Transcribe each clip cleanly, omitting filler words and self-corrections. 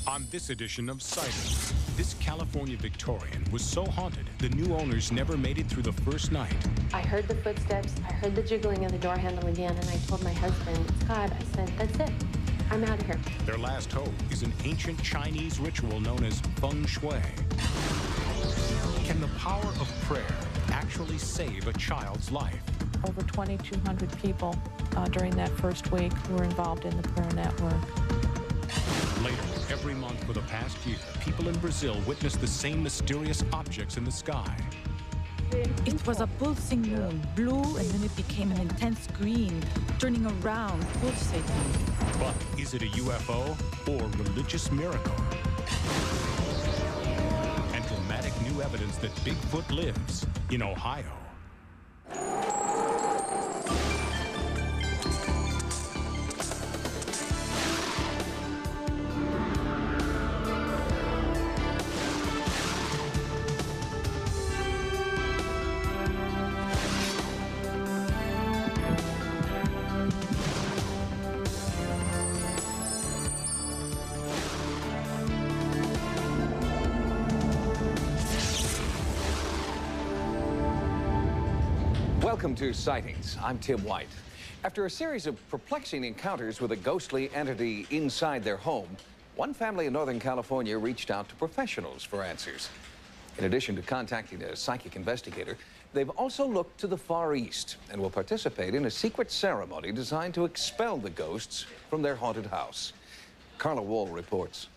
On this edition of Sightings, this California Victorian was so haunted, the new owners never made it through the first night. I heard the footsteps, I heard the jiggling of the door handle again, and I told my husband, Scott, I said, that's it. I'm out of here. Their last hope is an ancient Chinese ritual known as feng shui. Can the power of prayer actually save a child's life? Over 2,200 people during that first week were involved in the prayer network. Later, every month for the past year, people in Brazil witnessed the same mysterious objects in the sky. It was a pulsing moon, blue, and then it became an intense green, turning around, pulsating. But is it a UFO or religious miracle? And dramatic new evidence that Bigfoot lives in Ohio. Welcome to Sightings. I'm Tim White. After a series of perplexing encounters with a ghostly entity inside their home, one family in Northern California reached out to professionals for answers. In addition to contacting a psychic investigator, they've also looked to the Far East and will participate in a secret ceremony designed to expel the ghosts from their haunted house. Carla Wall reports.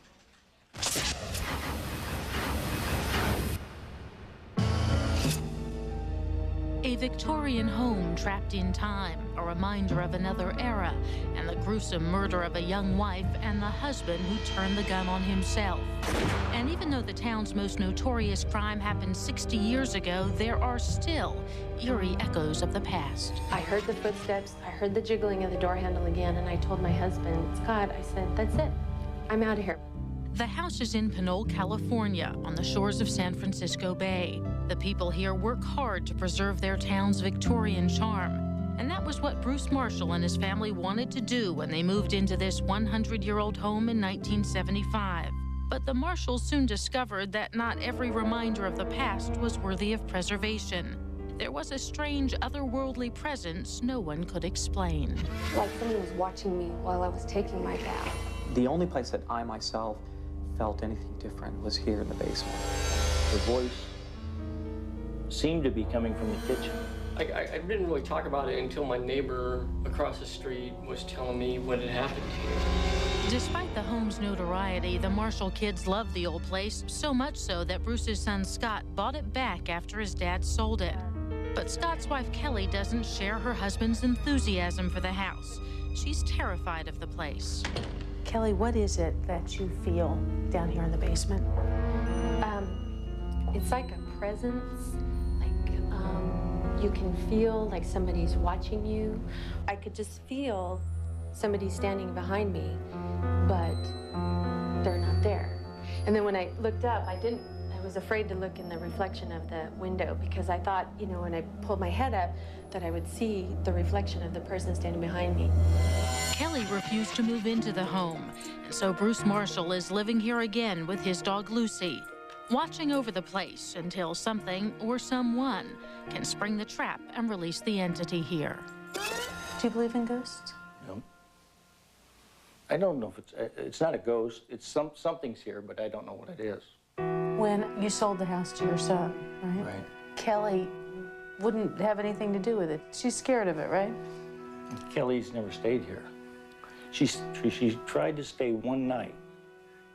A Victorian home trapped in time, a reminder of another era, and the gruesome murder of a young wife and the husband who turned the gun on himself. And even though the town's most notorious crime happened 60 years ago, there are still eerie echoes of the past. I heard the footsteps, I heard the jiggling of the door handle again, and I told my husband, Scott, I said, that's it. I'm out of here. The house is in Pinole, California, on the shores of San Francisco Bay. The people here work hard to preserve their town's Victorian charm. And that was what Bruce Marshall and his family wanted to do when they moved into this 100-year-old home in 1975. But the Marshalls soon discovered that not every reminder of the past was worthy of preservation. There was a strange, otherworldly presence no one could explain. Like someone was watching me while I was taking my bath. The only place that I myself felt anything different was here in the basement. The voice seemed to be coming from the kitchen. I didn't really talk about it until my neighbor across the street was telling me what had happened here. Despite the home's notoriety, the Marshall kids loved the old place, so much so that Bruce's son Scott bought it back after his dad sold it. But Scott's wife Kelly doesn't share her husband's enthusiasm for the house. She's terrified of the place. Kelly, what is it that you feel down here in the basement? It's like a presence, like you can feel like somebody's watching you. I could just feel somebody standing behind me, but they're not there. And then when I looked up, I was afraid to look in the reflection of the window because I thought, you know, when I pulled my head up, that I would see the reflection of the person standing behind me. Kelly refused to move into the home, and so Bruce Marshall is living here again with his dog Lucy, watching over the place until something or someone can spring the trap and release the entity here. Do you believe in ghosts? No. I don't know if it's not a ghost. It's something's here, but I don't know what it is. When you sold the house to your son, right? Right. Kelly wouldn't have anything to do with it. She's scared of it, right? Kelly's never stayed here. She tried to stay one night,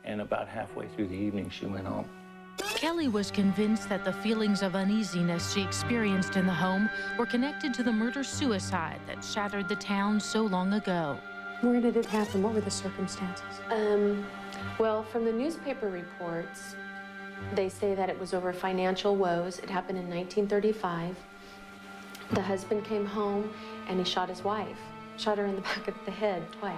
and about halfway through the evening, she went home. Kelly was convinced that the feelings of uneasiness she experienced in the home were connected to the murder-suicide that shattered the town so long ago. Where did it happen? What were the circumstances? Well, from the newspaper reports, they say that it was over financial woes. It happened in 1935. The husband came home and he shot his wife. Shot her in the back of the head twice.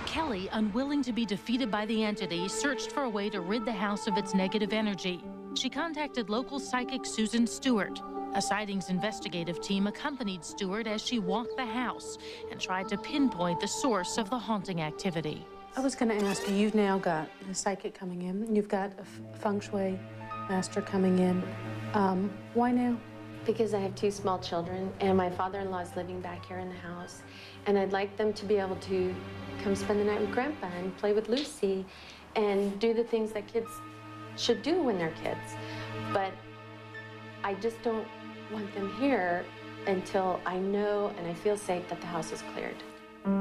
Kelly, unwilling to be defeated by the entity, searched for a way to rid the house of its negative energy. She contacted local psychic Susan Stewart. A sightings investigative team accompanied Stewart as she walked the house and tried to pinpoint the source of the haunting activity. I was going to ask you, you've now got a psychic coming in, you've got a feng shui master coming in. Why now? Because I have 2 small children, and my father-in-law is living back here in the house, and I'd like them to be able to come spend the night with Grandpa and play with Lucy and do the things that kids should do when they're kids. But I just don't want them here until I know and I feel safe that the house is cleared.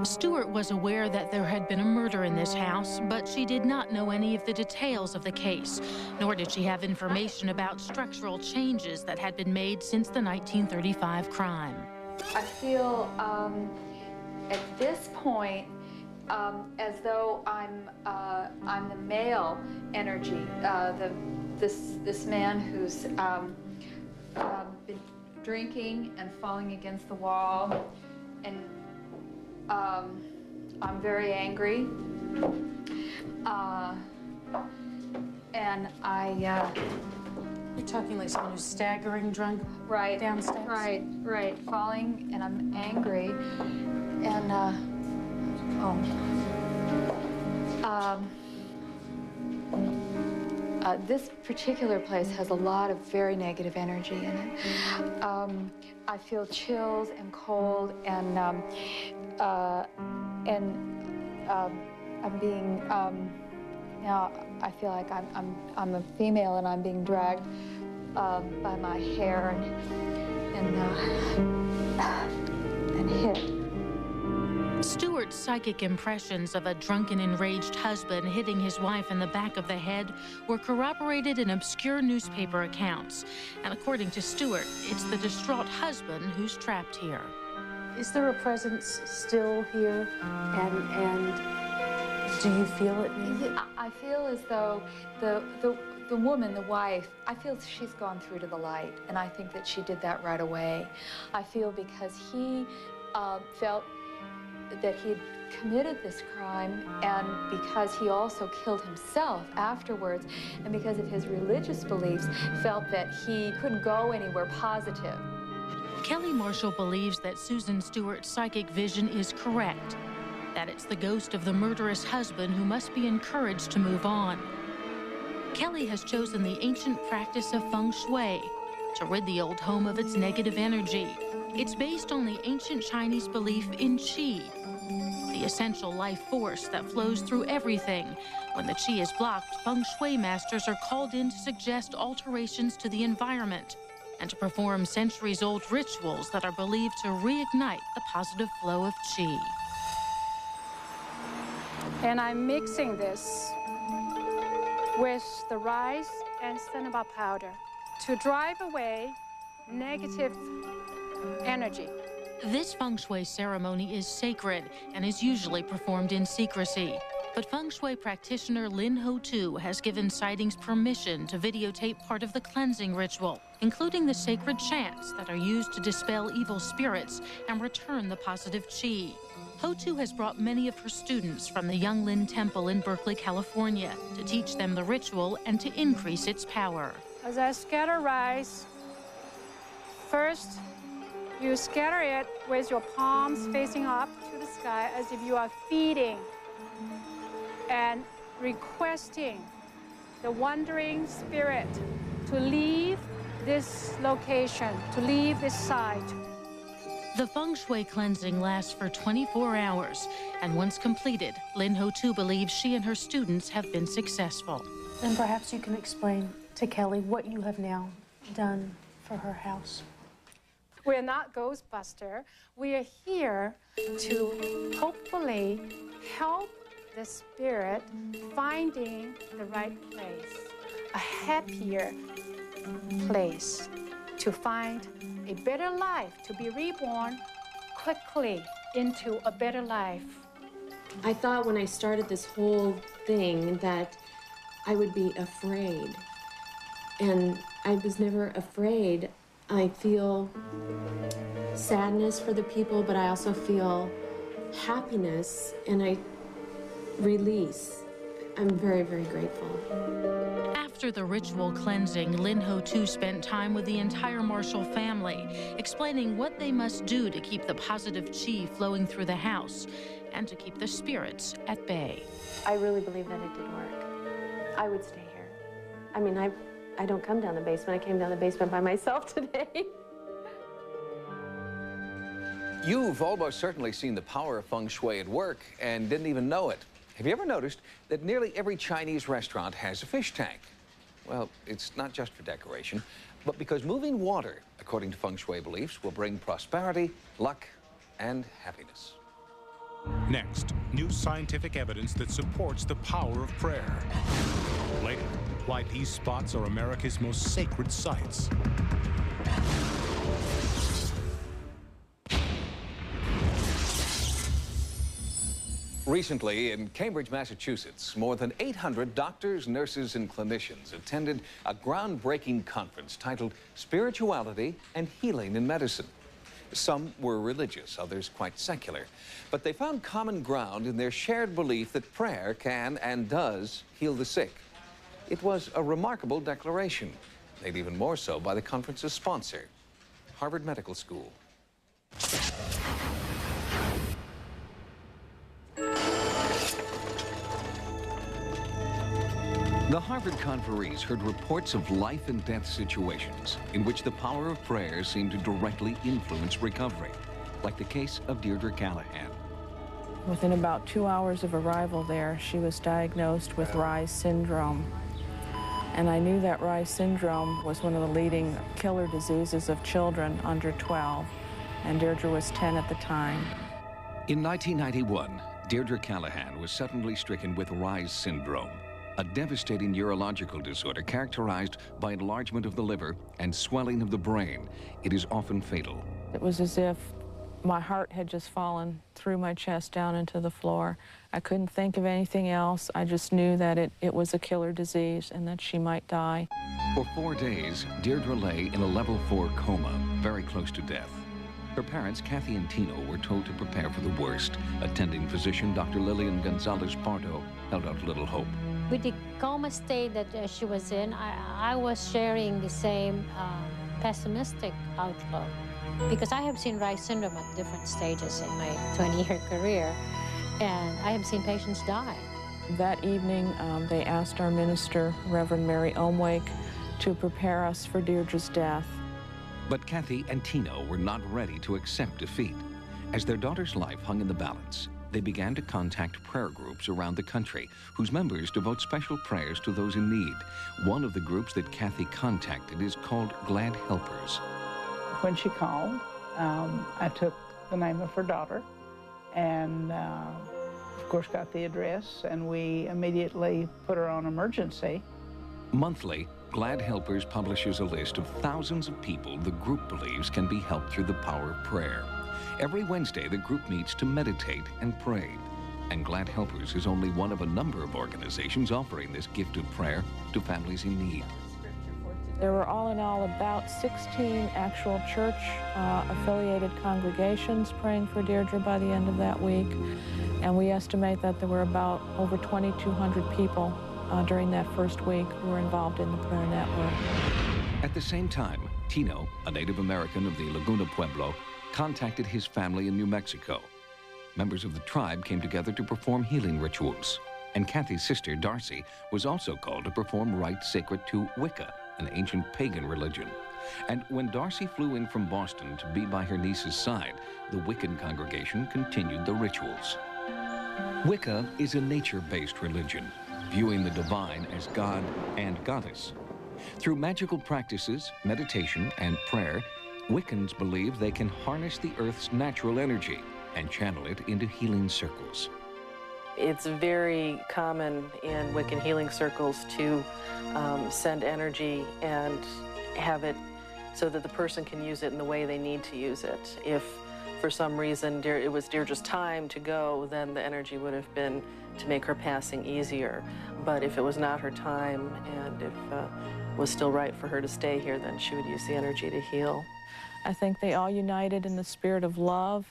Stewart was aware that there had been a murder in this house, but she did not know any of the details of the case, nor did she have information about structural changes that had been made since the 1935 crime. I feel at this point as though I'm the male energy, this man who's been drinking and falling against the wall, and I'm very angry, and You're talking like someone who's staggering drunk right downstairs? Right, falling, and I'm angry, and this particular place has a lot of very negative energy in it. I feel chills and cold, and I'm being now I feel like I'm a female and I'm being dragged by my hair and hit. Stewart's psychic impressions of a drunken, enraged husband hitting his wife in the back of the head were corroborated in obscure newspaper accounts. And according to Stewart, it's the distraught husband who's trapped here. Is there a presence still here, and do you feel it now? I feel as though the woman, the wife, I feel she's gone through to the light, and I think that she did that right away. I feel because he felt that he had committed this crime, and because he also killed himself afterwards, and because of his religious beliefs, felt that he couldn't go anywhere positive. Kelly Marshall believes that Susan Stewart's psychic vision is correct, that it's the ghost of the murderous husband who must be encouraged to move on. Kelly has chosen the ancient practice of feng shui to rid the old home of its negative energy. It's based on the ancient Chinese belief in qi, the essential life force that flows through everything. When the qi is blocked, feng shui masters are called in to suggest alterations to the environment and to perform centuries-old rituals that are believed to reignite the positive flow of qi. And I'm mixing this with the rice and cinnabar powder to drive away negative energy. This feng shui ceremony is sacred and is usually performed in secrecy. But feng shui practitioner Lin Ho-Tu has given sightings permission to videotape part of the cleansing ritual, including the sacred chants that are used to dispel evil spirits and return the positive qi. Ho-Tu has brought many of her students from the Young Lin Temple in Berkeley, California, to teach them the ritual and to increase its power. As I scatter rice, first you scatter it with your palms facing up to the sky as if you are feeding and requesting the wandering spirit to leave this location, to leave this site. The feng shui cleansing lasts for 24 hours, and once completed, Lin Ho-Tu believes she and her students have been successful. And perhaps you can explain to Kelly what you have now done for her house. We're not Ghostbusters. We are here to hopefully help the spirit finding the right place, a happier place to find a better life, to be reborn quickly into a better life. I thought when I started this whole thing that I would be afraid, and I was never afraid. I feel sadness for the people, but I also feel happiness, and I release. I'm very, very grateful. After the ritual cleansing, Lin Ho-Tu spent time with the entire Marshall family, explaining what they must do to keep the positive qi flowing through the house, and to keep the spirits at bay. I really believe that it did work. I would stay here. I mean, I don't come down the basement. I came down the basement by myself today. You've almost certainly seen the power of feng shui at work and didn't even know it. Have you ever noticed that nearly every Chinese restaurant has a fish tank? Well, it's not just for decoration, but because moving water, according to feng shui beliefs, will bring prosperity, luck, and happiness. Next, new scientific evidence that supports the power of prayer. Later, why these spots are America's most sacred sites. Recently, in Cambridge, Massachusetts, more than 800 doctors, nurses, and clinicians attended a groundbreaking conference titled Spirituality and Healing in Medicine. Some were religious, others quite secular, but they found common ground in their shared belief that prayer can and does heal the sick. It was a remarkable declaration, made even more so by the conference's sponsor, Harvard Medical School. The Harvard conferees heard reports of life and death situations in which the power of prayer seemed to directly influence recovery, like the case of Deirdre Callahan. Within about 2 hours of arrival there, she was diagnosed with Reye's syndrome. And I knew that Reye's syndrome was one of the leading killer diseases of children under 12, and Deirdre was 10 at the time. In 1991, Deirdre Callahan was suddenly stricken with Reye's syndrome, a devastating neurological disorder characterized by enlargement of the liver and swelling of the brain. It is often fatal. It was as if my heart had just fallen through my chest down into the floor. I couldn't think of anything else. I just knew that it was a killer disease and that she might die. For 4 days, Deirdre lay in a level 4 coma, very close to death. Her parents, Kathy and Tino, were told to prepare for the worst. Attending physician Dr. Lillian Gonzalez-Pardo held out little hope. With the coma state that she was in, I was sharing the same pessimistic outlook, because I have seen Reye's syndrome at different stages in my 20-year career, and I have seen patients die. That evening, they asked our minister, Reverend Mary Omwake, to prepare us for Deirdre's death. But Kathy and Tino were not ready to accept defeat. As their daughter's life hung in the balance, they began to contact prayer groups around the country, whose members devote special prayers to those in need. One of the groups that Kathy contacted is called Glad Helpers. When she called, I took the name of her daughter and, of course, got the address, and we immediately put her on emergency. Monthly, Glad Helpers publishes a list of thousands of people the group believes can be helped through the power of prayer. Every Wednesday, the group meets to meditate and pray. And Glad Helpers is only one of a number of organizations offering this gift of prayer to families in need. There were all in all about 16 actual church-affiliated congregations praying for Deirdre by the end of that week. And we estimate that there were about over 2,200 people during that first week who were involved in the prayer network. At the same time, Tino, a Native American of the Laguna Pueblo, contacted his family in New Mexico. Members of the tribe came together to perform healing rituals. And Kathy's sister, Darcy, was also called to perform rites sacred to Wicca, an ancient pagan religion. And when Darcy flew in from Boston to be by her niece's side, the Wiccan congregation continued the rituals. Wicca is a nature-based religion, viewing the divine as God and Goddess. Through magical practices, meditation, and prayer, Wiccans believe they can harness the Earth's natural energy and channel it into healing circles. It's very common in Wiccan healing circles to send energy and have it so that the person can use it in the way they need to use it. If for some reason it was Deirdre's time to go, then the energy would have been to make her passing easier. But if it was not her time and if it was still right for her to stay here, then she would use the energy to heal. I think they all united in the spirit of love,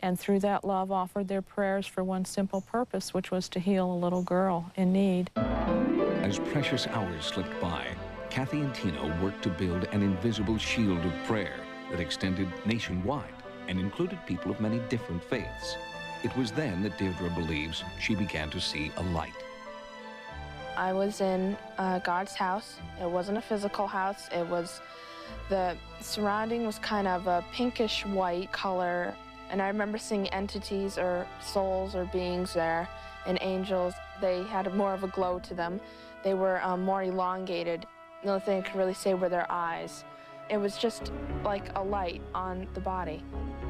and through that love offered their prayers for one simple purpose, which was to heal a little girl in need. As precious hours slipped by, Kathy and Tino worked to build an invisible shield of prayer that extended nationwide and included people of many different faiths. It was then that Deirdre believes she began to see a light. I was in God's house. It wasn't a physical house. It was, the surrounding was kind of a pinkish white color. And I remember seeing entities or souls or beings there and angels. They had more of a glow to them. They were more elongated. The only thing I could really say were their eyes. It was just like a light on the body.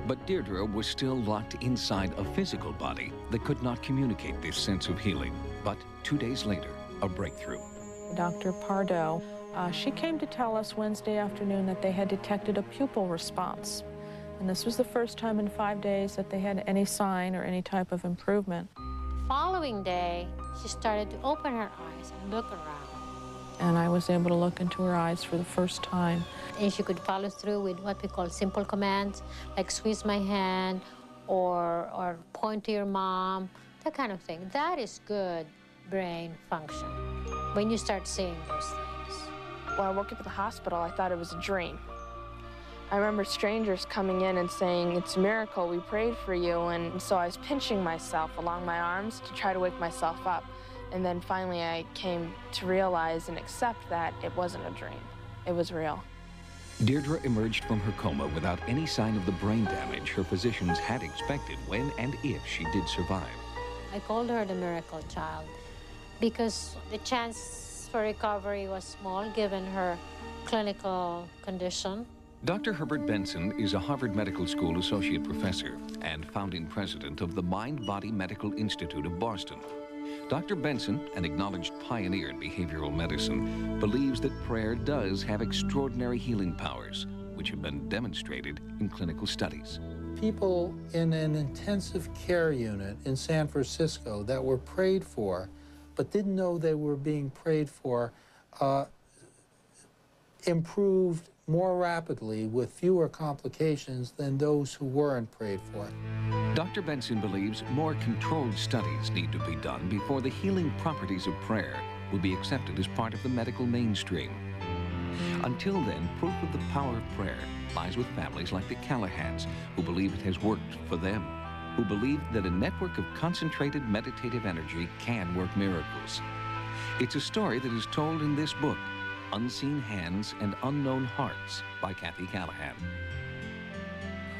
But Deirdre was still locked inside a physical body that could not communicate this sense of healing. But 2 days later, a breakthrough. Dr. Pardo, she came to tell us Wednesday afternoon that they had detected a pupil response. And this was the first time in 5 days that they had any sign or any type of improvement. Following day, she started to open her eyes and look around. And I was able to look into her eyes for the first time. And she could follow through with what we call simple commands, like squeeze my hand or point to your mom, that kind of thing. That is good brain function when you start seeing those things. When I woke up at the hospital, I thought it was a dream. I remember strangers coming in and saying, "It's a miracle, we prayed for you." And so I was pinching myself along my arms to try to wake myself up. And then finally I came to realize and accept that it wasn't a dream. It was real. Deirdre emerged from her coma without any sign of the brain damage her physicians had expected when and if she did survive. I called her the miracle child because the chance for recovery was small given her clinical condition. Dr. Herbert Benson is a Harvard Medical School associate professor and founding president of the Mind-Body Medical Institute of Boston. Dr. Benson, an acknowledged pioneer in behavioral medicine, believes that prayer does have extraordinary healing powers, which have been demonstrated in clinical studies. People in an intensive care unit in San Francisco that were prayed for, but didn't know they were being prayed for, improved more rapidly with fewer complications than those who weren't prayed for. Dr. Benson believes more controlled studies need to be done before the healing properties of prayer will be accepted as part of the medical mainstream. Until then, proof of the power of prayer lies with families like the Callahans, who believe it has worked for them, who believe that a network of concentrated meditative energy can work miracles. It's a story that is told in this book, Unseen Hands and Unknown Hearts by Kathy Callahan.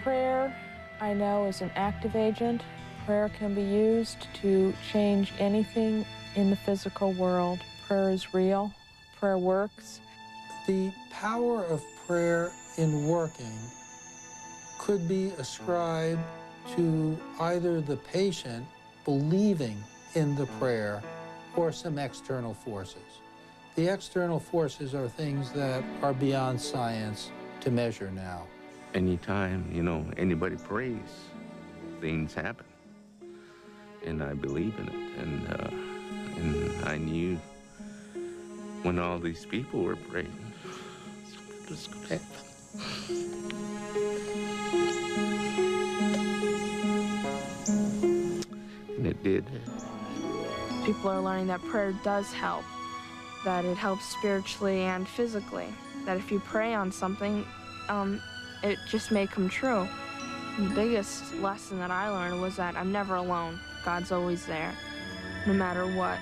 Prayer, I know, is an active agent. Prayer can be used to change anything in the physical world. Prayer is real. Prayer works. The power of prayer in working could be ascribed to either the patient believing in the prayer or some external forces. The external forces are things that are beyond science to measure now. Anytime, anybody prays, things happen. And I believe in it. And I knew when all these people were praying, something was going to happen. And it did. People are learning that prayer does help, that it helps spiritually and physically, that if you pray on something, it just may come true. The biggest lesson that I learned was that I'm never alone. God's always there, no matter what.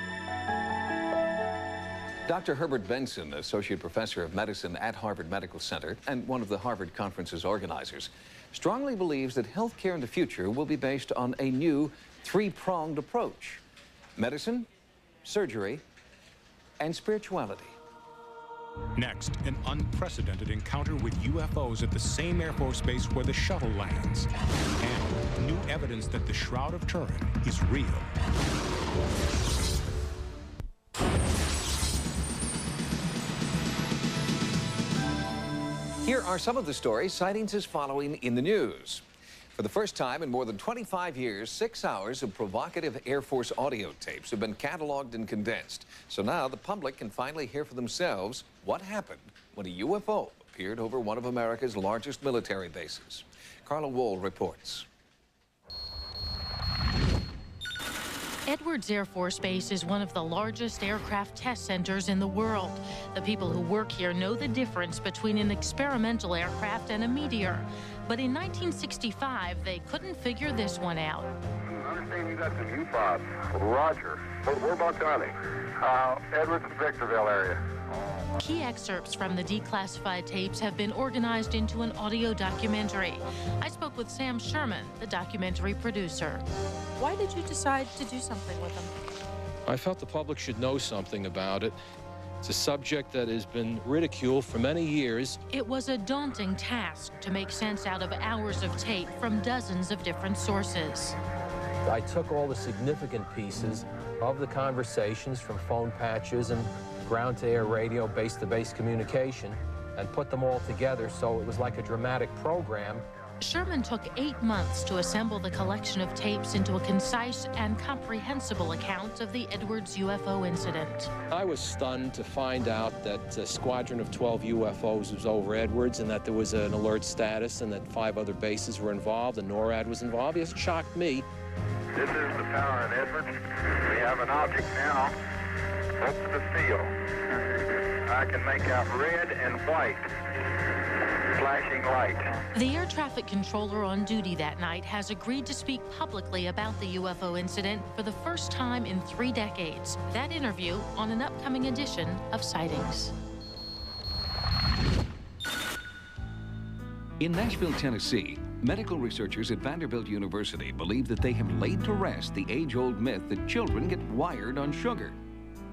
Dr. Herbert Benson, Associate Professor of Medicine at Harvard Medical Center and one of the Harvard Conference's organizers, strongly believes that healthcare in the future will be based on a new three-pronged approach: medicine, surgery, and spirituality. Next, an unprecedented encounter with UFOs at the same Air Force base where the shuttle lands. And new evidence that the Shroud of Turin is real. Here are some of the stories Sightings is following in the news. For the first time in more than 25 years, 6 hours of provocative Air Force audio tapes have been cataloged and condensed. So now the public can finally hear for themselves what happened when a UFO appeared over one of America's largest military bases. Carla Wohl reports. Edwards Air Force Base is one of the largest aircraft test centers in the world. The people who work here know the difference between an experimental aircraft and a meteor. But in 1965, they couldn't figure this one out. understand you got some U-Fobs. Roger. Whereabouts are they? Edwards and Victorville area. Key excerpts from the declassified tapes have been organized into an audio documentary. I spoke with Sam Sherman, the documentary producer. Why did you decide to do something with them? I felt the public should know something about it. It's a subject that has been ridiculed for many years. It was a daunting task to make sense out of hours of tape from dozens of different sources. I took all the significant pieces of the conversations from phone patches and ground-to-air radio, base-to-base communication, and put them all together so it was like a dramatic program. Sherman took 8 months to assemble the collection of tapes into a concise and comprehensible account of the Edwards UFO incident. I was stunned to find out that a squadron of 12 UFOs was over Edwards and that there was an alert status and that 5 other bases were involved and NORAD was involved. It shocked me. This is the tower in Edwards. We have an object now. Open the seal. I can make out red and white flashing light. The air traffic controller on duty that night has agreed to speak publicly about the UFO incident for the first time in 3 decades. That interview on an upcoming edition of Sightings. In Nashville, Tennessee, medical researchers at Vanderbilt University believe that they have laid to rest the age-old myth that children get wired on sugar.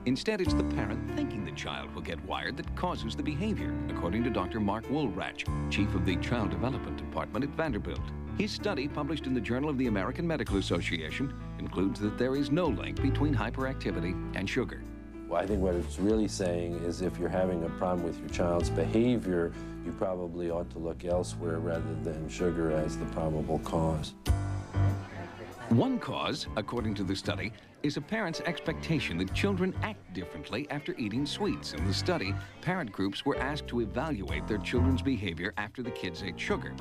Instead, it's the parent thinking the child will get wired that causes the behavior, according to Dr. Mark Woolratch, chief of the Child Development Department at Vanderbilt. His study, published in the Journal of the American Medical Association, concludes that there is no link between hyperactivity and sugar. Well, I think what it's really saying is if you're having a problem with your child's behavior, you probably ought to look elsewhere rather than sugar as the probable cause. One cause, according to the study, is a parent's expectation that children act differently after eating sweets. In the study, parent groups were asked to evaluate their children's behavior after the kids ate sugar.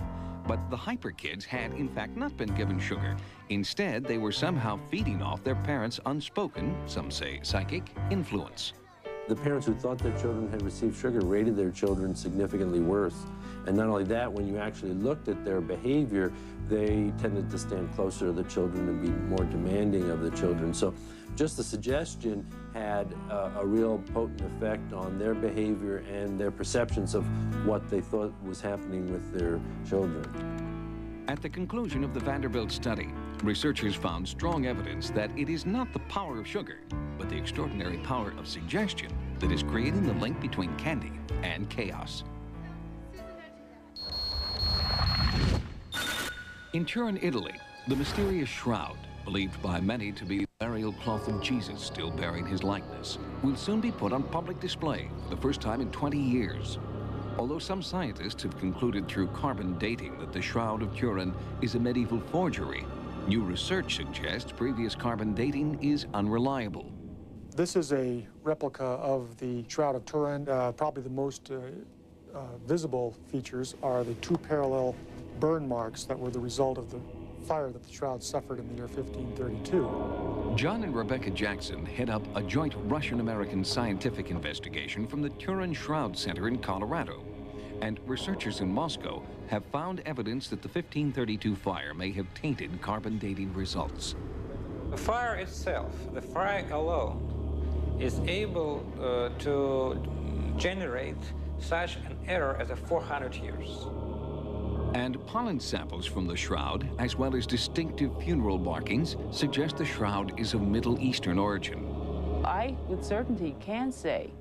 But the hyper kids had, in fact, not been given sugar. Instead, they were somehow feeding off their parents' unspoken, some say psychic, influence. The parents who thought their children had received sugar rated their children significantly worse. And not only that, when you actually looked at their behavior, they tended to stand closer to the children and be more demanding of the children. So just the suggestion had a real potent effect on their behavior and their perceptions of what they thought was happening with their children. At the conclusion of the Vanderbilt study, researchers found strong evidence that it is not the power of sugar, but the extraordinary power of suggestion that is creating the link between candy and chaos. In Turin, Italy, the mysterious shroud, believed by many to be the burial cloth of Jesus still bearing his likeness, will soon be put on public display for the first time in 20 years. Although some scientists have concluded through carbon dating that the Shroud of Turin is a medieval forgery, new research suggests previous carbon dating is unreliable. This is a replica of the Shroud of Turin. Probably the most visible features are the 2 parallel burn marks that were the result of the fire that the shroud suffered in the year 1532. John and Rebecca Jackson head up a joint Russian-American scientific investigation from the Turin Shroud Center in Colorado. And researchers in Moscow have found evidence that the 1532 fire may have tainted carbon dating results. The fire itself, the fire alone, is able to generate such an error as 400 years. And pollen samples from the shroud, as well as distinctive funeral markings, suggest the shroud is of Middle Eastern origin. I with certainty can say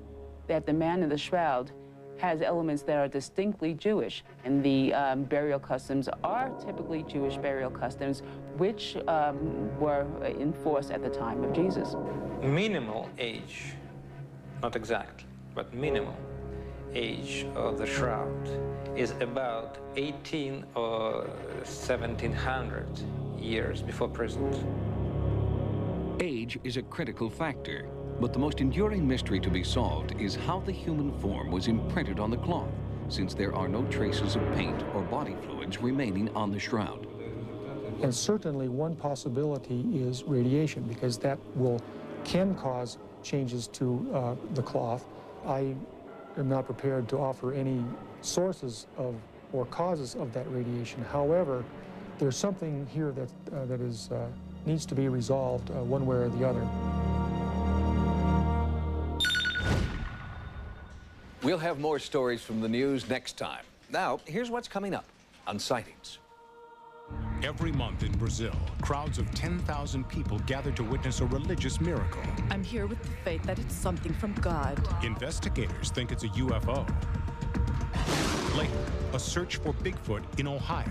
that the man in the shroud has elements that are distinctly Jewish, and the burial customs are typically Jewish burial customs, which were in force at the time of Jesus. Minimal age, not exact, but minimal age of the shroud is about 18 or 1700 years before present. Age is a critical factor, but the most enduring mystery to be solved is how the human form was imprinted on the cloth, since there are no traces of paint or body fluids remaining on the shroud. And certainly one possibility is radiation, because that can cause changes to the cloth. I am not prepared to offer any sources of or causes of that radiation. However, there's something here that is needs to be resolved one way or the other. We'll have more stories from the news next time. Now, here's what's coming up on Sightings. Every month in Brazil, crowds of 10,000 people gather to witness a religious miracle. I'm here with the faith that it's something from God. Investigators think it's a UFO. Later, a search for Bigfoot in Ohio.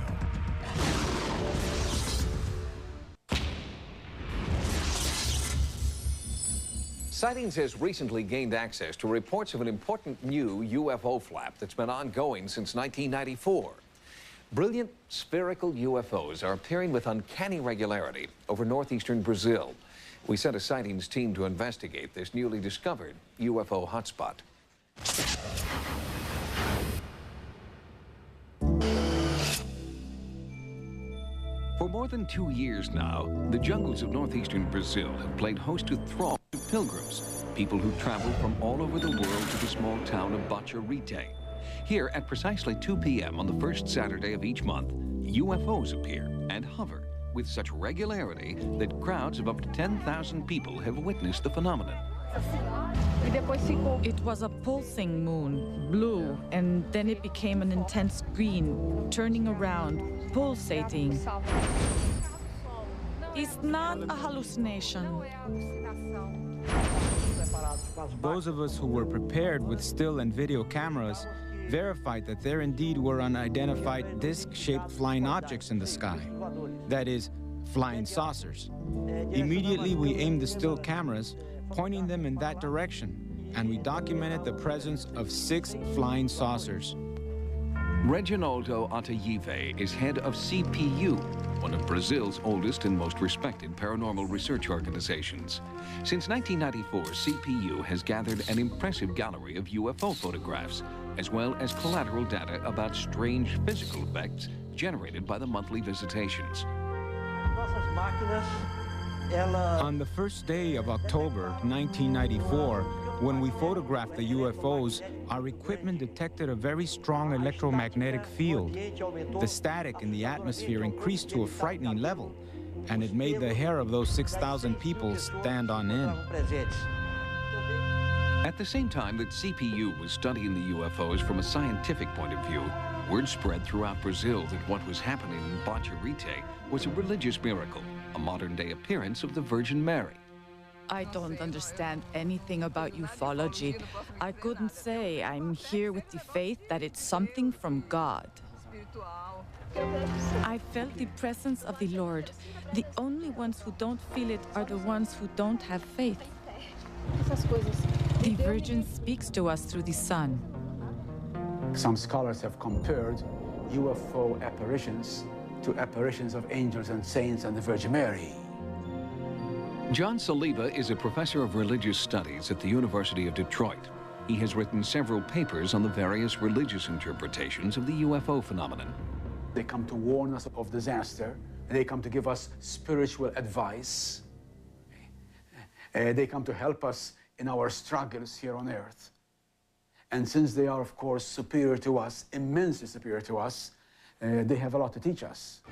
Sightings has recently gained access to reports of an important new UFO flap that's been ongoing since 1994. Brilliant spherical UFOs are appearing with uncanny regularity over northeastern Brazil. We sent a Sightings team to investigate this newly discovered UFO hotspot. For more than 2 years now, the jungles of northeastern Brazil have played host to throngs of pilgrims, people who travel from all over the world to the small town of Bacharite. Here, at precisely 2 p.m. on the first Saturday of each month, UFOs appear and hover with such regularity that crowds of up to 10,000 people have witnessed the phenomenon. It was a pulsing moon, blue, and then it became an intense green, turning around, pulsating. It's not a hallucination. Those of us who were prepared with still and video cameras verified that there indeed were unidentified disc-shaped flying objects in the sky. That is, flying saucers. Immediately we aimed the still cameras, pointing them in that direction, and we documented the presence of 6 flying saucers. Reginaldo Atayive is head of CPU, one of Brazil's oldest and most respected paranormal research organizations. Since 1994, CPU has gathered an impressive gallery of UFO photographs, as well as collateral data about strange physical effects generated by the monthly visitations. On the first day of October 1994, when we photographed the UFOs, our equipment detected a very strong electromagnetic field. The static in the atmosphere increased to a frightening level, and it made the hair of those 6,000 people stand on end. At the same time that CPU was studying the UFOs from a scientific point of view, word spread throughout Brazil that what was happening in Bacharite was a religious miracle, a modern-day appearance of the Virgin Mary. I don't understand anything about ufology. I couldn't say. I'm here with the faith that it's something from God. I felt the presence of the Lord. The only ones who don't feel it are the ones who don't have faith. The Virgin speaks to us through the sun. Some scholars have compared UFO apparitions to apparitions of angels and saints and the Virgin Mary. John Saliba is a professor of religious studies at the University of Detroit. He has written several papers on the various religious interpretations of the UFO phenomenon. They come to warn us of disaster. They come to give us spiritual advice. They come to help us in our struggles here on Earth. And since they are, of course, superior to us, immensely superior to us, they have a lot to teach us.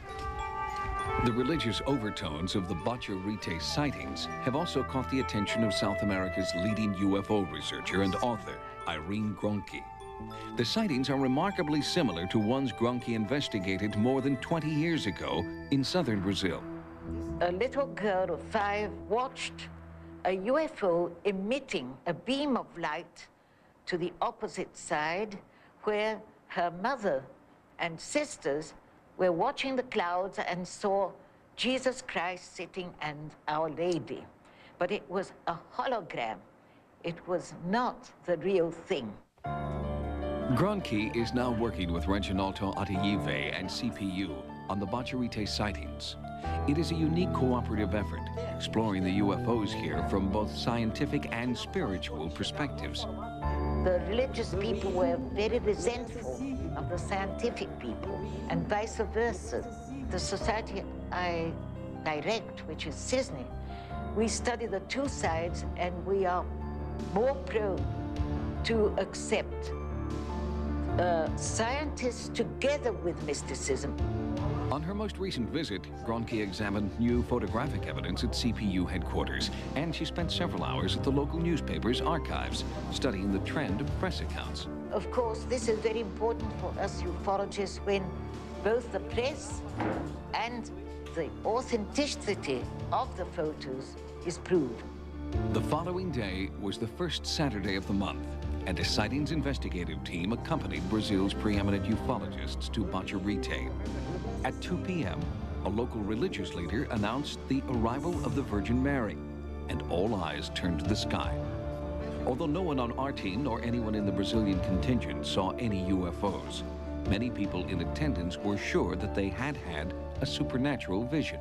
The religious overtones of the Bacharite sightings have also caught the attention of South America's leading UFO researcher and author, Irene Gronke. The sightings are remarkably similar to ones Gronke investigated more than 20 years ago in southern Brazil. A little girl of 5 watched a UFO emitting a beam of light to the opposite side, where her mother and sisters were watching the clouds and saw Jesus Christ sitting and Our Lady. But it was a hologram. It was not the real thing. Gronke is now working with Reginaldo Atayive and CPU on the Bacharite sightings. It is a unique cooperative effort, exploring the UFOs here from both scientific and spiritual perspectives. The religious people were very resentful of the scientific people, and vice versa. The society I direct, which is CISNY, we study the two sides, and we are more prone to accept scientists together with mysticism. On her most recent visit, Gronke examined new photographic evidence at CPU headquarters, and she spent several hours at the local newspaper's archives, studying the trend of press accounts. Of course, this is very important for us ufologists when both the press and the authenticity of the photos is proved. The following day was the first Saturday of the month, and a sightings investigative team accompanied Brazil's preeminent ufologists to Bacharite. At 2 p.m., a local religious leader announced the arrival of the Virgin Mary, and all eyes turned to the sky. Although no one on our team nor anyone in the Brazilian contingent saw any UFOs, many people in attendance were sure that they had had a supernatural vision.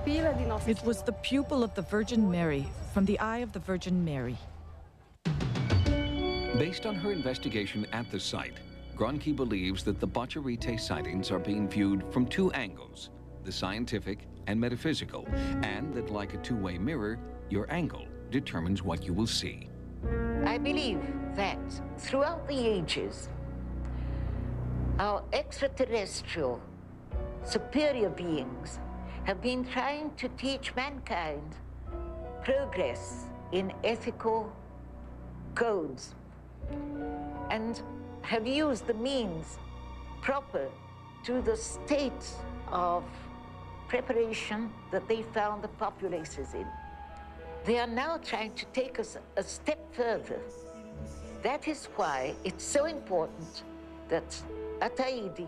It was the pupil of the Virgin Mary, from the eye of the Virgin Mary. Based on her investigation at the site, Gronke believes that the Bacharite sightings are being viewed from two angles, the scientific and metaphysical, and that like a two-way mirror, your angle determines what you will see. I believe that throughout the ages, our extraterrestrial superior beings have been trying to teach mankind progress in ethical codes and have used the means proper to the state of preparation that they found the populaces in. They are now trying to take us a step further. That is why it's so important that Ataidi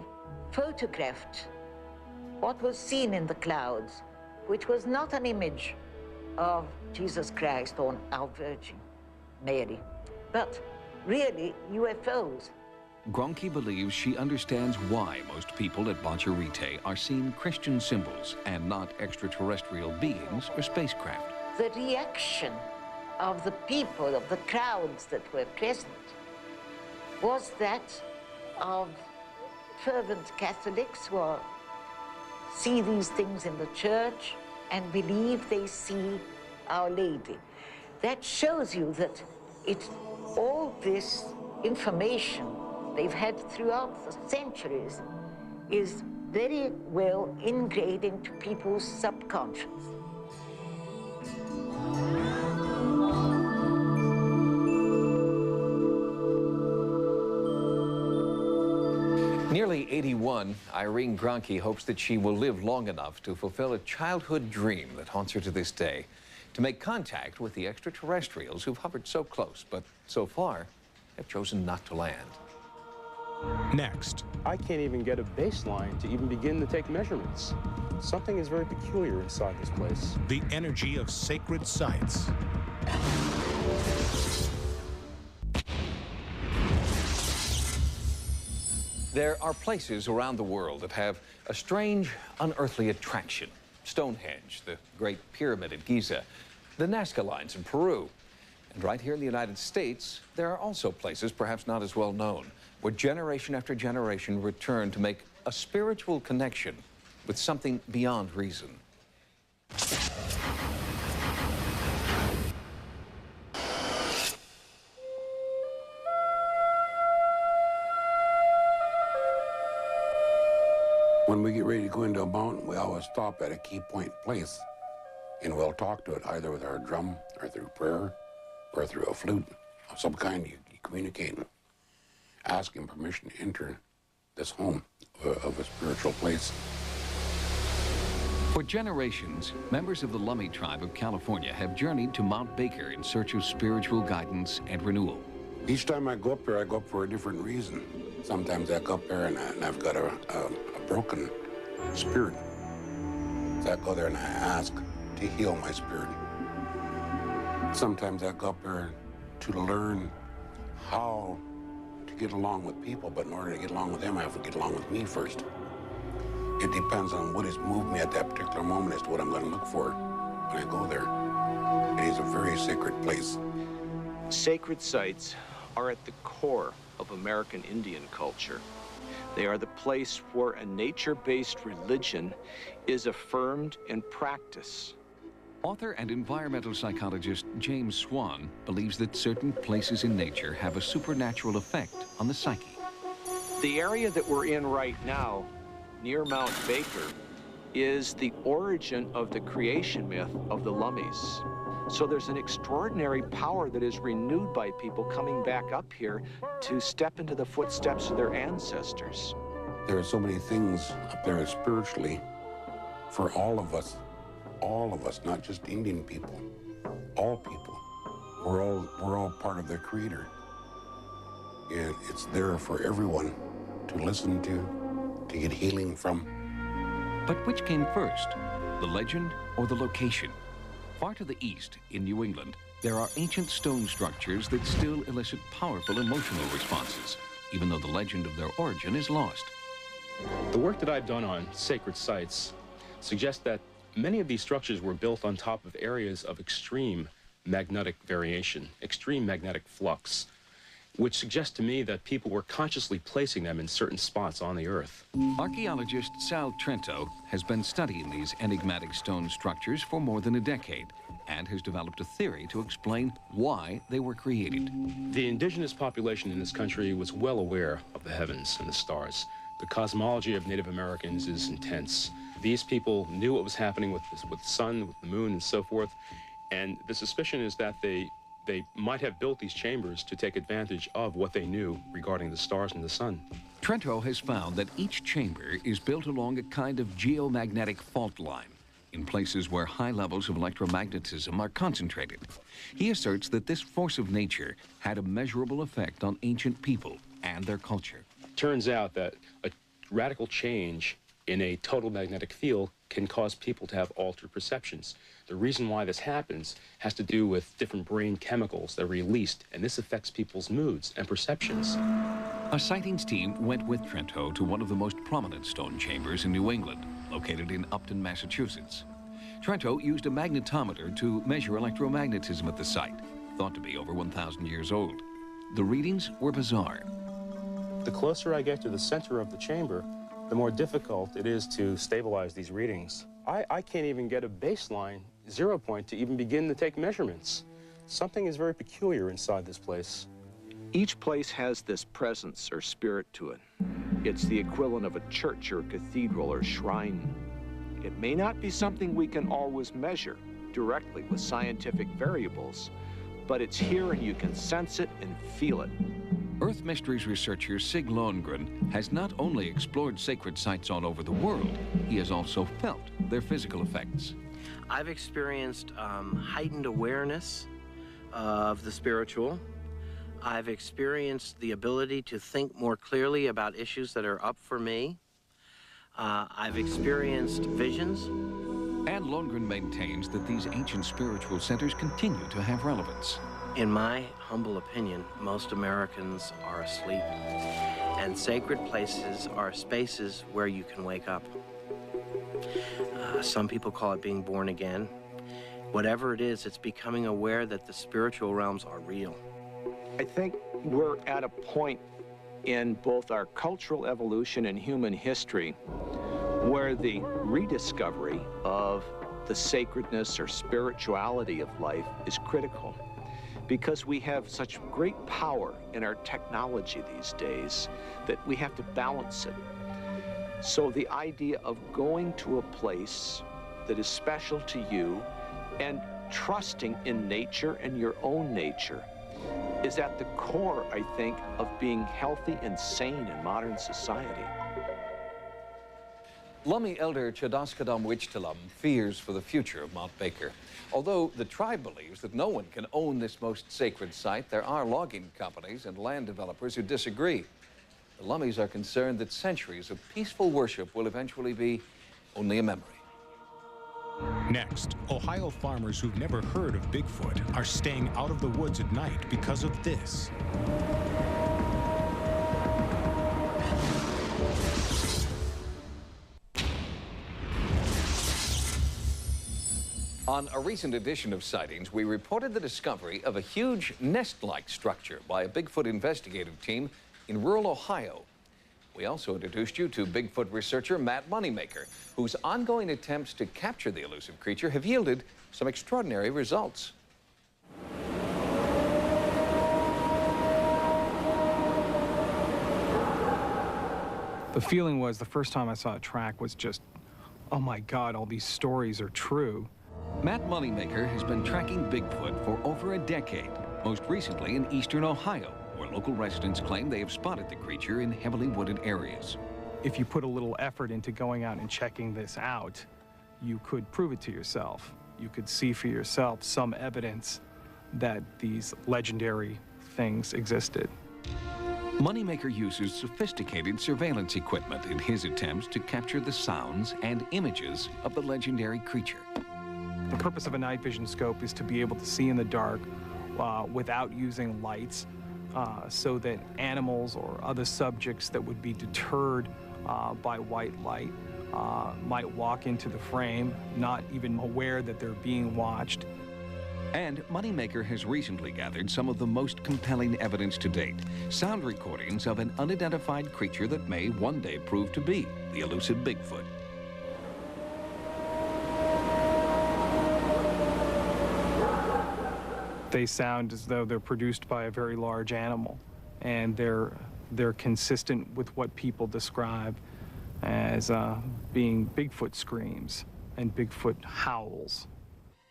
photographed what was seen in the clouds, which was not an image of Jesus Christ or our Virgin Mary, but really UFOs. Gronke believes she understands why most people at Bacharite are seeing Christian symbols and not extraterrestrial beings or spacecraft. The reaction of the people, of the crowds that were present, was that of fervent Catholics who see these things in the church and believe they see Our Lady. That shows you that all this information they've had throughout the centuries is very well ingrained into people's subconscious. Nearly 81, Irene Gronke hopes that she will live long enough to fulfill a childhood dream that haunts her to this day, to make contact with the extraterrestrials who've hovered so close, but so far have chosen not to land. Next. I can't even get a baseline to even begin to take measurements. Something is very peculiar inside this place. The energy of sacred sites. There are places around the world that have a strange, unearthly attraction. Stonehenge, the Great Pyramid at Giza, the Nazca Lines in Peru. And right here in the United States, there are also places, perhaps not as well known, where generation after generation return to make a spiritual connection with something beyond reason. When we get ready to go into a mountain, we always stop at a key point place, and we'll talk to it either with our drum or through prayer or through a flute of some kind. You communicate, asking permission to enter this home of a spiritual place. For generations, members of the Lummi tribe of California have journeyed to Mount Baker in search of spiritual guidance and renewal. Each time I go up there, I go up for a different reason. Sometimes I go up there and I've got a broken spirit. So I go there and I ask to heal my spirit. Sometimes I go up there to learn how to get along with people, but in order to get along with them, I have to get along with me first. It depends on what has moved me at that particular moment as to what I'm going to look for when I go there. It is a very sacred place. Sacred sites are at the core of American Indian culture. They are the place where a nature-based religion is affirmed and practiced. Author and environmental psychologist James Swan believes that certain places in nature have a supernatural effect on the psyche. The area that we're in right now near Mount Baker is the origin of the creation myth of the Lummies. So there's an extraordinary power that is renewed by people coming back up here to step into the footsteps of their ancestors. There are so many things up there spiritually for all of us, not just Indian people, all people. We're all part of the Creator. And it's there for everyone to listen to get healing from. But which came first, the legend or the location? Far to the east, in New England, there are ancient stone structures that still elicit powerful emotional responses, even though the legend of their origin is lost. The work that I've done on sacred sites suggests that many of these structures were built on top of areas of extreme magnetic variation, extreme magnetic flux, which suggests to me that people were consciously placing them in certain spots on the Earth. Archaeologist Sal Trento has been studying these enigmatic stone structures for more than a decade and has developed a theory to explain why they were created. The indigenous population in this country was well aware of the heavens and the stars. The cosmology of Native Americans is intense. These people knew what was happening with the sun, with the moon, and so forth, and the suspicion is that they might have built these chambers to take advantage of what they knew regarding the stars and the sun. Trento has found that each chamber is built along a kind of geomagnetic fault line in places where high levels of electromagnetism are concentrated. He asserts that this force of nature had a measurable effect on ancient people and their culture. Turns out that a radical change in a total magnetic field can cause people to have altered perceptions. The reason why this happens has to do with different brain chemicals that are released, and this affects people's moods and perceptions. A sightings team went with Trento to one of the most prominent stone chambers in New England, located in Upton, Massachusetts. Trento used a magnetometer to measure electromagnetism at the site, thought to be over 1,000 years old. The readings were bizarre. The closer I get to the center of the chamber, the more difficult it is to stabilize these readings. I can't even get a baseline 0 point to even begin to take measurements. Something is very peculiar inside this place. Each place has this presence or spirit to it. It's the equivalent of a church or a cathedral or shrine. It may not be something we can always measure directly with scientific variables, but it's here and you can sense it and feel it. Earth Mysteries researcher Sig Lundgren has not only explored sacred sites all over the world, he has also felt their physical effects. I've experienced heightened awareness of the spiritual. I've experienced the ability to think more clearly about issues that are up for me. I've experienced visions. And Lundgren maintains that these ancient spiritual centers continue to have relevance. In my humble opinion, most Americans are asleep, and sacred places are spaces where you can wake up. Some people call it being born again. Whatever it is, it's becoming aware that the spiritual realms are real. I think we're at a point in both our cultural evolution and human history where the rediscovery of the sacredness or spirituality of life is critical, because we have such great power in our technology these days that we have to balance it. So the idea of going to a place that is special to you and trusting in nature and your own nature is at the core, I think, of being healthy and sane in modern society. Lummi elder Chadaskadam Wichtalam fears for the future of Mount Baker. Although the tribe believes that no one can own this most sacred site, there are logging companies and land developers who disagree. The Lummis are concerned that centuries of peaceful worship will eventually be only a memory. Next, Ohio farmers who've never heard of Bigfoot are staying out of the woods at night because of this. On a recent edition of Sightings, we reported the discovery of a huge nest-like structure by a Bigfoot investigative team in rural Ohio. We also introduced you to Bigfoot researcher Matt Moneymaker, whose ongoing attempts to capture the elusive creature have yielded some extraordinary results. The feeling was, the first time I saw a track was just, oh my God, all these stories are true. Matt Moneymaker has been tracking Bigfoot for over a decade, most recently in eastern Ohio, where local residents claim they have spotted the creature in heavily wooded areas. If you put a little effort into going out and checking this out, you could prove it to yourself. You could see for yourself some evidence that these legendary things existed. Moneymaker uses sophisticated surveillance equipment in his attempts to capture the sounds and images of the legendary creature. The purpose of a night vision scope is to be able to see in the dark without using lights, so that animals or other subjects that would be deterred by white light might walk into the frame, not even aware that they're being watched. And Moneymaker has recently gathered some of the most compelling evidence to date, sound recordings of an unidentified creature that may one day prove to be the elusive Bigfoot. They sound as though they're produced by a very large animal, and they're consistent with what people describe as being Bigfoot screams and Bigfoot howls.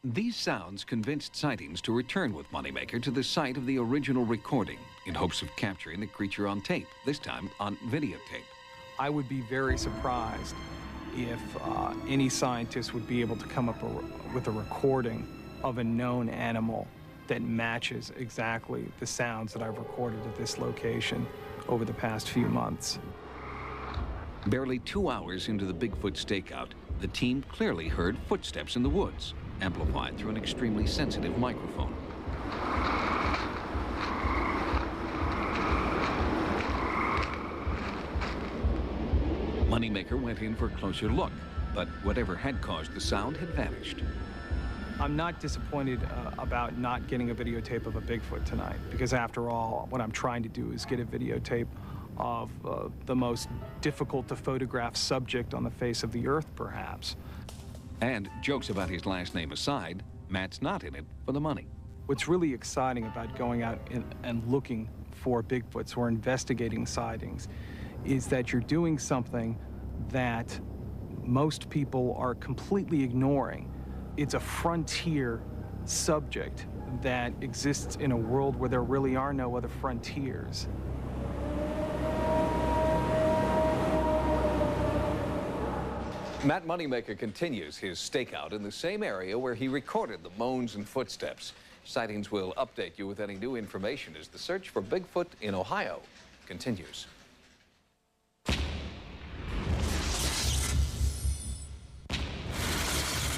These sounds convinced sightings to return with Moneymaker to the site of the original recording in hopes of capturing the creature on tape, this time on videotape. I would be very surprised if any scientist would be able to come up with a recording of a known animal that matches exactly the sounds that I've recorded at this location over the past few months. Barely 2 hours into the Bigfoot stakeout, the team clearly heard footsteps in the woods, amplified through an extremely sensitive microphone. Moneymaker went in for a closer look, but whatever had caused the sound had vanished. I'm not disappointed about not getting a videotape of a Bigfoot tonight, because after all, what I'm trying to do is get a videotape of the most difficult to photograph subject on the face of the earth, perhaps. And jokes about his last name aside, Matt's not in it for the money. What's really exciting about going out and looking for Bigfoots or investigating sightings is that you're doing something that most people are completely ignoring. It's a frontier subject that exists in a world where there really are no other frontiers. Matt Moneymaker continues his stakeout in the same area where he recorded the moans and footsteps. Sightings will update you with any new information as the search for Bigfoot in Ohio continues.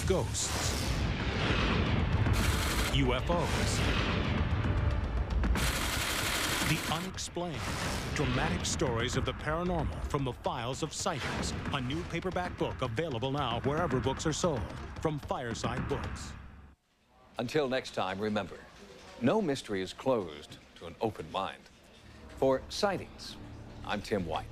Ghosts, UFOs, the unexplained, dramatic stories of the paranormal from the files of sightings. A new paperback book available now wherever books are sold from Fireside Books. Until next time, remember, no mystery is closed to an open mind. For Sightings, I'm Tim White.